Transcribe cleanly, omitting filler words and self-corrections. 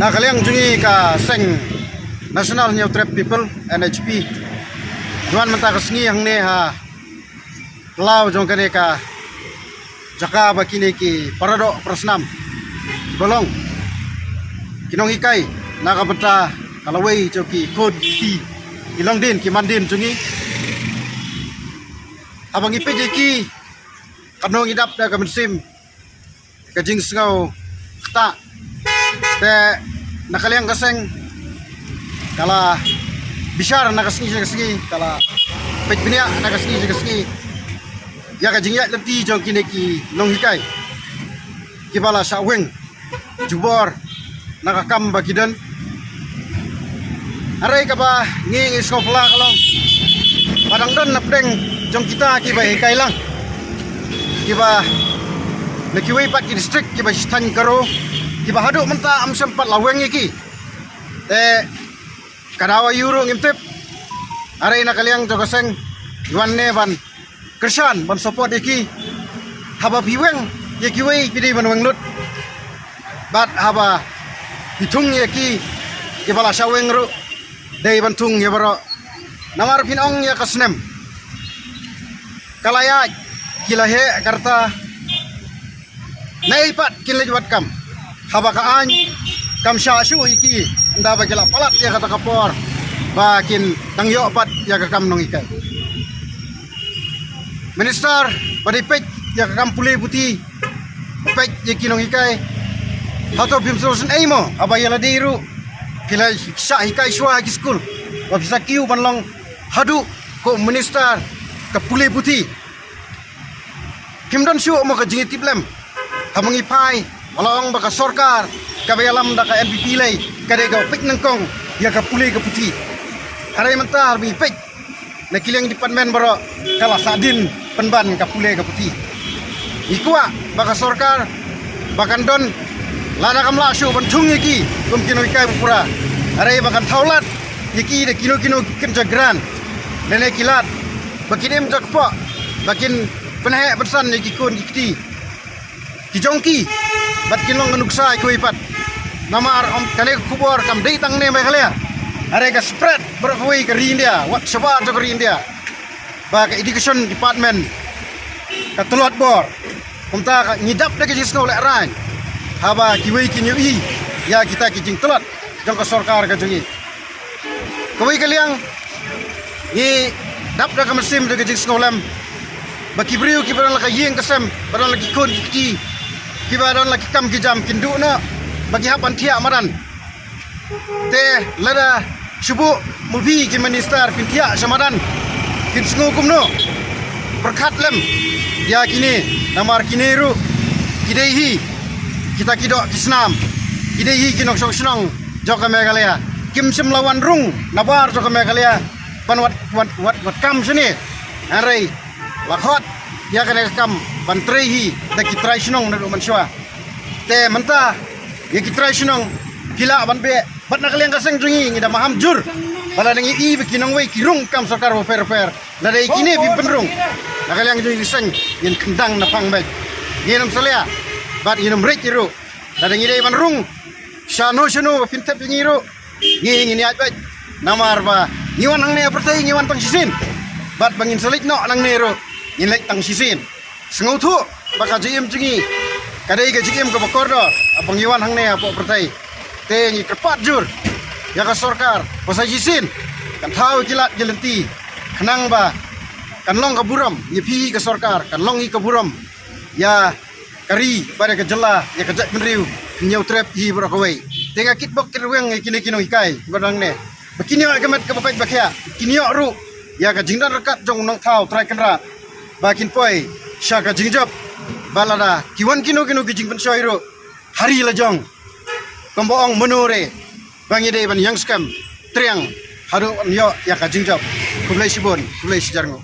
na kaliang jungi ka seng National New Trap People NHP juan menta kasngi hang ne ha lau jong kane ka jaka bakine ki parado prasnam bolong kinong hikai nakabata kalaway joki kod ki ilang din ki mandin jungi abang ipe ki kanong idap da kamensim kajing sngau ta te nakaliang kaseng kala bishar nakasngi kala petbinia nakasngi ya kajing ya lenti jong kine ki long hikai kibala saweng jubor nakakam bakidan aray ka ba nging iskopla kalong padang don napdeng jong kita kiba hikai lang kiba nakiway pat ki district kiba stan karo kiba hadu menta am sempat laweng iki kadawa euro ngimtip aray nakaliang jokaseng yuan ne ban Krishan ban support iki haba piweng yakiway pidi ban wengnut bat haba hitung yaki kibala saweng ru dei bantung ya baro namar pinong ya kasnem kalaya kilahe karta naipat kilajwat kam haba kaan kam syashu iki nda bagila palat ya kata kapor bakin tangyo pat ya kam nong ikai minister badipet ya kam pulih putih pet ya kinong ikai hato bimsosen aimo aba yala diru kila sya hikai shwa ki school wa bisa kiu banlong hadu ko minister ka pulih putih kimdon syu mo ka jingi tiplem hamangi pai walong baka sorkar kabayalam da ka MPP lay kade ga pik nangkong ya ka pulih ka putih haray mentar bi pik na kilang department baro kala sadin penban ka pulih ka putih ikwa baka sorkar bakan don lada kam la syu bantung iki kum kino ikai pura aray bakan thaulat iki de kino kerja gran nene kilat bakinim jakpo bakin penhe bersan iki kun ikti kijongki bat kinong nuksa iku ipat namar om kane kubor kam dei tang ne mekalya aray ka spread berkoi ke India wat shaba to ke India ba ka education department ka tulot bor kumta ka ngidap de ke jisno le ran haba kiwai kinyi ya kita kijing telat jong ka sorkar ka jungi kawai kaliang ni dap da ka mesim de kijing snolam bakibriu kibaran la ka yeng kasem baran la ki kun ki kibaran la ki kam ki jam kindu na bagi hapan tia maran te lada shubu mulbi ki minister pintia samadan kin sngo kumno perkat lem ya kini namar kini ru kidehi kita kidok kisnam kidehi kinok sok snong joka megalaya kim sim lawan rung nabar joka megalaya pan wat kam sini arai lakhot ya kana kam bantrehi da kitrai snong na manswa te menta ya kitrai snong kila banbe bat nakaliang kaseng jungi ngida maham jur bala nang i bikinong way kirung kam sarkar fair la dai kini bi penrung nakaliang jungi seng yin kendang na pangbe ginam salya bat ginam rek iru la dai ngidai banrung shano pintap ngiru ngini ajbat namar ba ngiwan nang ne pertai ngiwan tang sisin bat bangin selik no nang neru ngilek tang sisin sengautu baka jim jungi kadai ga jim ka bakordo abang ngiwan hang ne apo pertai te ngi kepat jur ya ka sorkar pasai sisin kan thau kilat jelenti kenang ba kan long ka buram nyepi ka sorkar kan long i ka buram ya kari pada ke jela ya kejat menriu nyau trap hi berakawai tenga kitbok kirweng kini kino hikai badang ne begini kemet ke bapak bakya kini ru ya ka jingdan rekat jong nong thau trai kenra bakin poi sya ka jingjap balada kiwan kino kijing pensoi ru hari lajong komboong menure bangi de ban yang skam triang haru nyo ya ka jingjap kublai sibon kublai sijarngo